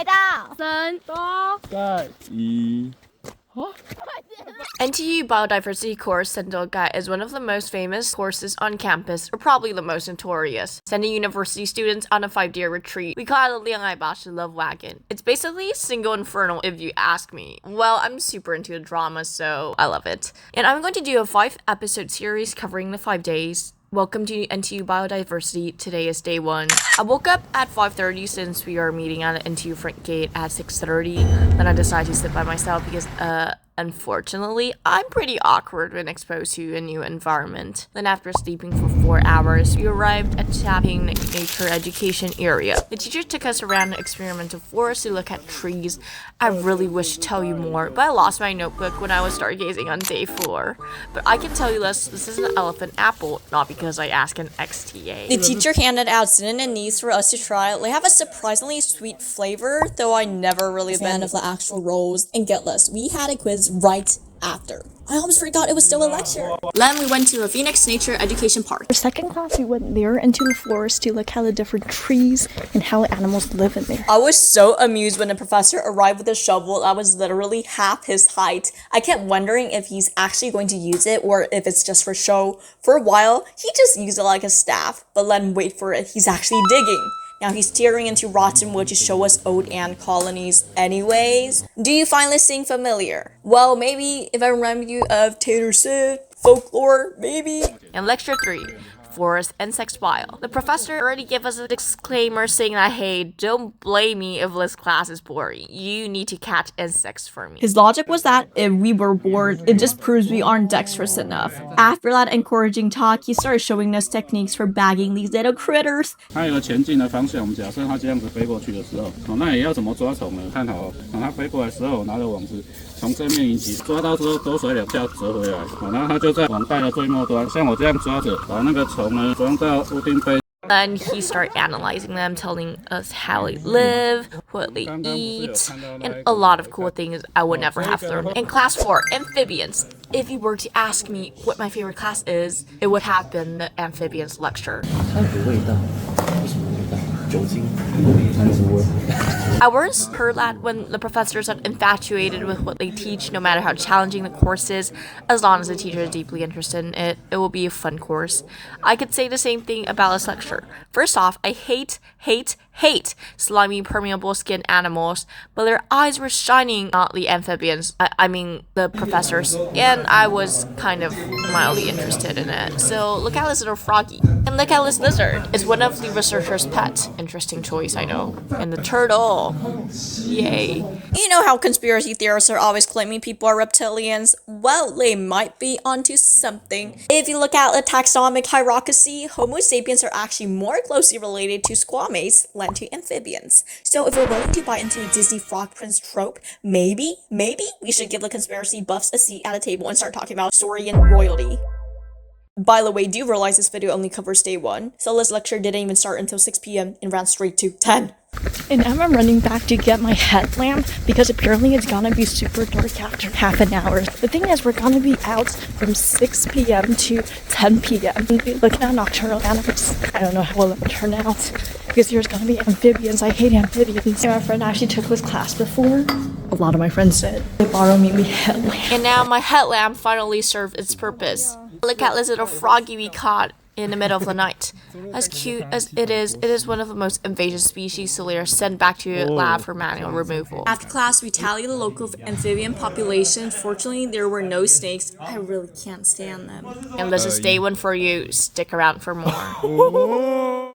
来到3、2、1。NTU Biodiversity course Sentinel Guide is one of the most famous courses on campus, or probably the most notorious, sending university students on a 5-day retreat. We call it the 恋爱巴士 Love Wagon. It's basically a single inferno if you ask me. Well, I'm super into the drama, so I love it. And I'm going to do a 5-episode series covering the 5 days. Welcome to NTU Biodiversity. Today is day 1. I woke up at 5:30 since we are meeting at the NTU front gate at 6:30. Then I decided to sit by myself because, unfortunately, I'm pretty awkward when exposed to a new environment. Then after sleeping for 4 hours, we arrived at Tapping Nature Education area. The teacher took us around an experimental forest to look at trees. I really wish to tell you more, but I lost my notebook when I was stargazing on day 4. But I can tell you this is an elephant apple, not because I asked an XTA. The teacher handed out cinnamon and anise for us to try. They have a surprisingly sweet flavor, though I never really been a fan of the actual rolls. And get this, we had a quiz right after. I almost forgot it was still a lecture. Then we went to the Phoenix Nature Education Park. For second class, we went there into the forest to look at the different trees and how animals live in there. I was so amused when the professor arrived with a shovel that was literally half his height. I kept wondering if he's actually going to use it or if it's just for show. For a while, he just used it like a staff, but then wait for it, he's actually digging. Now he's tearing into rotten wood to show us old ant colonies anyways. Do you find this thing familiar? Well, maybe if I remind you of Taylor Swift, folklore, maybe. And lecture 3. Forest insects bio. The professor already gave us a disclaimer saying that, hey, don't blame me if this class is boring. You need to catch insects for me. His logic was that if we were bored, it just proves we aren't dexterous enough. After that encouraging talk, he started showing us techniques for bagging these little critters. 它有个前进的方向，我们假设它这样子飞过去的时候，那也要怎么抓虫呢？看好，它飞过来的时候，拿着网子从正面一起抓到之后，多甩2下折回来，然后它就在网带的最末端，像我这样抓着，把那个虫呢装到屋顶杯。 Then he started analyzing them, telling us how they live, what they eat, and a lot of cool things I would never have learned. In class 4, amphibians. If you were to ask me what my favorite class is, it would have been the amphibians lecture. I once heard that when the professors are infatuated with what they teach, no matter how challenging the course is, as long as the teacher is deeply interested in it, it will be a fun course. I could say the same thing about this lecture. First off, I hate slimy, permeable skin animals, but their eyes were shining, not the amphibians. I mean, the professors. And I was kind of mildly interested in it. So look at this little froggy. And look at this lizard. It's one of the researchers' pets. Interesting choice, I know. And the turtle. Yay. You know how conspiracy theorists are always claiming people are reptilians? Well, they might be onto something. If you look at the taxonomic hierarchy, Homo sapiens are actually more closely related to squamates than to amphibians. So if we're willing to buy into the Disney Frog Prince trope, maybe we should give the conspiracy buffs a seat at a table and start talking about Saurian royalty. By the way, do you realize this video only covers day 1? So this lecture didn't even start until 6 p.m. and ran straight to 10. And now I'm running back to get my headlamp because apparently it's gonna be super dark after half an hour. The thing is, we're gonna be out from 6 p.m. to 10 p.m. looking at nocturnal animals. I don't know how it will turn out because there's gonna be amphibians. I hate amphibians. My friend actually took this class before. A lot of my friends did. They borrowed me my headlamp. And now my headlamp finally served its purpose. Look at this little froggy we caught in the middle of the night. As cute as it is one of the most invasive species, so they are sent back to a lab for manual removal. After class, we tallied the local amphibian population. Fortunately, there were no snakes. I really can't stand them. And this is day 1 for you. Stick around for more.